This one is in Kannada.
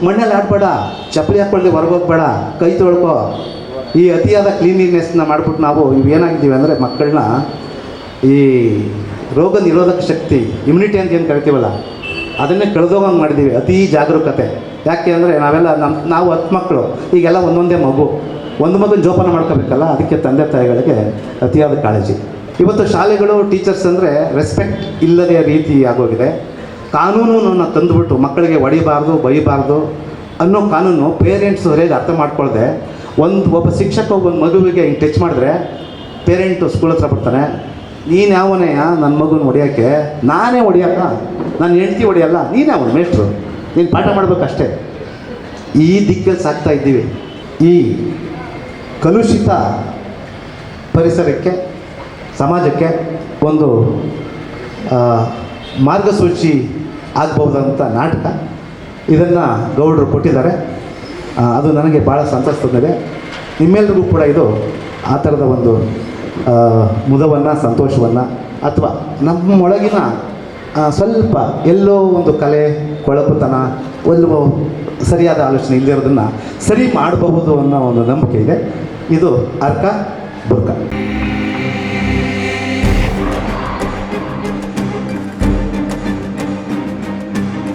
ಮಣ್ಣಲ್ಲಿ ಆಡಬೇಡ, ಚಪ್ಪಲಿ ಹಾಕ್ಕೊಳ್ದೆ ಹೊರಗೆ ಹೋಗ್ಬೇಡ, ಕೈ ತೊಳ್ಕೊ. ಈ ಅತಿಯಾದ ಕ್ಲೀನಿನೆಸ್ನ ಮಾಡಿಬಿಟ್ಟು ನಾವು ಇವೇನಾಗಿದ್ದೀವಿ ಅಂದರೆ ಮಕ್ಕಳನ್ನ ಈ ರೋಗ ನಿರೋಧಕ ಶಕ್ತಿ, ಇಮ್ಯುನಿಟಿ ಅಂತ ಏನು ಕರಿತೀವಲ್ಲ, ಅದನ್ನೇ ಕಳೆದೋಗಂಗೆ ಮಾಡಿದ್ದೀವಿ. ಅತಿ ಜಾಗರೂಕತೆ. ಯಾಕೆ ಅಂದರೆ ನಾವೆಲ್ಲ ನಾವು 10 ಮಕ್ಕಳು, ಈಗೆಲ್ಲ ಒಂದೊಂದೇ ಮಗು, ಒಂದು ಮಗನ ಜೋಪಾನ ಮಾಡ್ಕೋಬೇಕಲ್ಲ, ಅದಕ್ಕೆ ತಂದೆ ತಾಯಿಗಳಿಗೆ ಅತಿಯಾದ ಕಾಳಜಿ. ಇವತ್ತು ಶಾಲೆಗಳು, ಟೀಚರ್ಸ್ ಅಂದರೆ ರೆಸ್ಪೆಕ್ಟ್ ಇಲ್ಲದೆ ರೀತಿ ಆಗೋಗಿದೆ. ಕಾನೂನನ್ನು ತಂದುಬಿಟ್ಟು ಮಕ್ಕಳಿಗೆ ಹೊಡಿಬಾರ್ದು, ಬೈಬಾರ್ದು ಅನ್ನೋ ಕಾನೂನು ಪೇರೆಂಟ್ಸ್ ಸರಿಯಾಗಿ ಅರ್ಥ ಮಾಡ್ಕೊಳ್ದೆ ಒಬ್ಬ ಶಿಕ್ಷಕ ಒಂದು ಮಗುವಿಗೆ ಹಿಂಗೆ ಟಚ್ ಮಾಡಿದ್ರೆ ಪೇರೆಂಟು ಸ್ಕೂಲ್ ಹತ್ರ ಬರ್ತಾನೆ, ನೀನು ಯಾವನೆಯ ನನ್ನ ಮಗುನ ಹೊಡಿಯೋಕ್ಕೆ? ನಾನೇ ಹೊಡಿಯಲ್ಲ, ನಾನು ಹೆಂಡ್ತಿ ಹೊಡಿಯಲ್ಲ, ನೀನೇ ಅವನು ಮೇಷ್ಟ್ರು, ನೀನು ಪಾಠ ಮಾಡಬೇಕಷ್ಟೇ. ಈ ದಿಕ್ಕಲ್ಲಿ ಸಾಕ್ತಾ ಇದ್ದೀವಿ. ಈ ಕಲುಷಿತ ಪರಿಸರಕ್ಕೆ, ಸಮಾಜಕ್ಕೆ ಒಂದು ಮಾರ್ಗಸೂಚಿ ಆಗ್ಬೋದಂಥ ನಾಟಕ ಇದನ್ನು ಗೌಡರು ಕೊಟ್ಟಿದ್ದಾರೆ. ಅದು ನನಗೆ ಭಾಳ ಸಂತೋಷ ತಂದಿದೆ. ನಿಮ್ಮೆಲ್ಲರಿಗೂ ಕೂಡ ಇದು ಆ ಥರದ ಒಂದು ಮುದವನ್ನು, ಸಂತೋಷವನ್ನು, ಅಥವಾ ನಮ್ಮೊಳಗಿನ ಸ್ವಲ್ಪ ಎಲ್ಲೋ ಒಂದು ಕಲೆ, ಕೊಳಕುತನ, ಒಂದು ಸರಿಯಾದ ಆಲೋಚನೆ ಇಲ್ಲದಿರೋದನ್ನು ಸರಿ ಮಾಡಬಹುದು ಅನ್ನೋ ಒಂದು ನಂಬಿಕೆ ಇದೆ. ಇದು ಅರ್ಕ ಬುರ್ಕ.